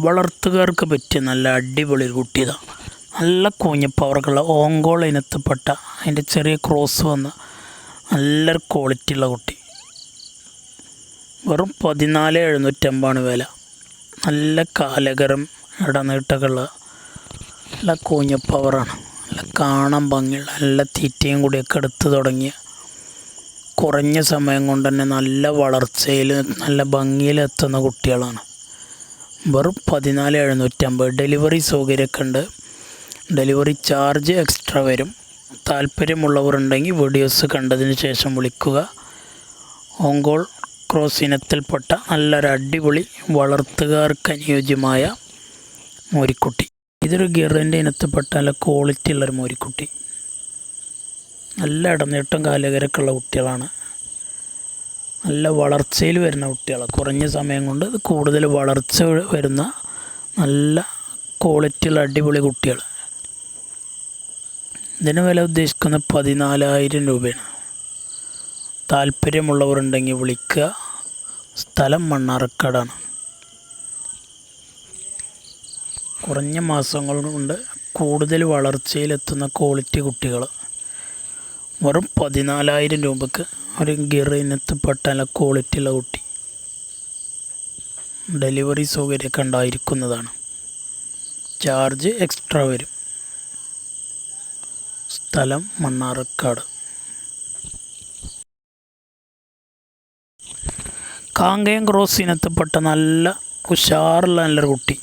വളർത്തുകാർക്ക് പറ്റിയ നല്ല അടിപൊളി ഒരു കുട്ടി ഇതാണ്. നല്ല കൂഞ്ഞപ്പവർക്കുള്ള ഓങ്കോൾ ഇനത്തിൽപ്പെട്ട അതിൻ്റെ ചെറിയ ക്രോസ് വന്ന നല്ലൊരു ക്വാളിറ്റിയുള്ള കുട്ടി. വെറും 14,750 വില. നല്ല കാലകരം ഇടനീട്ടൊക്കെ ഉള്ള നല്ല കൂഞ്ഞപ്പവറാണ്. നല്ല കാണാൻ ഭംഗിയുള്ള നല്ല തീറ്റയും കൂടിയൊക്കെ എടുത്ത് തുടങ്ങിയ കുറഞ്ഞ സമയം കൊണ്ട് തന്നെ നല്ല വളർച്ചയിൽ നല്ല ഭംഗിയിലെത്തുന്ന കുട്ടികളാണ്. വെറും 14,750. ഡെലിവറി സൗകര്യമൊക്കെ ഉണ്ട്. ഡെലിവറി ചാർജ് എക്സ്ട്രാ വരും. താല്പര്യമുള്ളവർ ഉണ്ടെങ്കിൽ വീഡിയോസ് കണ്ടതിന് ശേഷം വിളിക്കുക. ഓങ്കോൾ ക്രോസ് ഇനത്തിൽപ്പെട്ട നല്ലൊരു അടിപൊളി വളർത്തുകാർക്ക് അനുയോജ്യമായ മോരിക്കുട്ടി. ഇതൊരു ഗിറിൻ്റെ ഇനത്തിൽപ്പെട്ട നല്ല ക്വാളിറ്റി ഉള്ളൊരു മോരിക്കുട്ടി. നല്ല ഇടനീട്ടം കാലകരൊക്കെ ഉള്ള കുട്ടികളാണ്. നല്ല വളർച്ചയിൽ വരുന്ന കുട്ടികളാണ്. കുറഞ്ഞ സമയം കൊണ്ട് കൂടുതൽ വളർച്ച വരുന്ന നല്ല ക്വാളിറ്റിയുള്ള അടിപൊളി കുട്ടികൾ. ഇതിന് വില ഉദ്ദേശിക്കുന്നത് 14,000 രൂപയാണ്. താല്പര്യമുള്ളവരുണ്ടെങ്കിൽ വിളിക്കുക. സ്ഥലം മണ്ണാർക്കാടാണ്. കുറഞ്ഞ മാസങ്ങൾ കൊണ്ട് കൂടുതൽ വളർച്ചയിലെത്തുന്ന ക്വാളിറ്റി കുട്ടികൾ. വെറും 14,000 രൂപയ്ക്ക് ഒരു ഗിറിനത്തിൽപ്പെട്ട നല്ല ക്വാളിറ്റിയുള്ള കുട്ടി. ഡെലിവറി സൗകര്യമൊക്കെ ഉണ്ടായിരിക്കുന്നതാണ്. ചാർജ് എക്സ്ട്രാ വരും. സ്ഥലം മണ്ണാർക്കാട്. കാങ്കയം ക്രോസ് ഇനത്തിൽപ്പെട്ട നല്ല ഉഷാറുള്ള നല്ലൊരു കുട്ടി.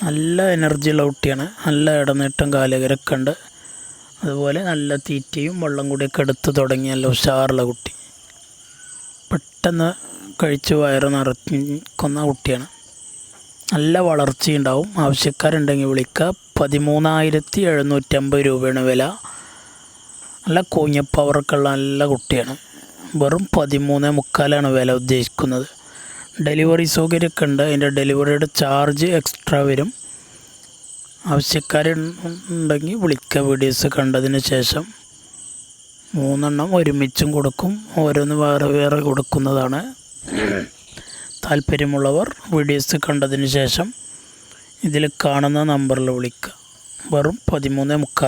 നല്ല എനർജിയുള്ള കുട്ടിയാണ്. നല്ല ഇടനീട്ടം കാലകരൊക്കെ ഉണ്ട്. അതുപോലെ നല്ല തീറ്റയും വെള്ളം കൂടിയൊക്കെ എടുത്ത് തുടങ്ങിയ നല്ല ഉഷാറുള്ള കുട്ടി. പെട്ടെന്ന് കഴിച്ച് വയറ് നിറയ്ക്കുന്ന കുട്ടിയാണ്. നല്ല വളർച്ചയുണ്ടാവും. ആവശ്യക്കാരുണ്ടെങ്കിൽ വിളിക്കുക. 13,750 രൂപയാണ് വില. നല്ല കൂഞ്ഞപ്പവർക്കുള്ള നല്ല കുട്ടിയാണ്. വെറും 13,350 വില ഉദ്ദേശിക്കുന്നത്. ഡെലിവറി സൗകര്യമൊക്കെ ഉണ്ട്. അതിൻ്റെ ഡെലിവറിയുടെ ചാർജ് എക്സ്ട്രാ വരും. ആവശ്യക്കാരുണ്ടെങ്കിൽ വിളിക്കുക. വീഡിയോസ് കണ്ടതിന് ശേഷം 3 ഒരുമിച്ചും കൊടുക്കും. ഓരോന്ന് വേറെ വേറെ കൊടുക്കുന്നതാണ്. താല്പര്യമുള്ളവർ വീഡിയോസ് കണ്ടതിന് ശേഷം ഇതിൽ കാണുന്ന നമ്പറിൽ വിളിക്കുക. വെറും 13,350.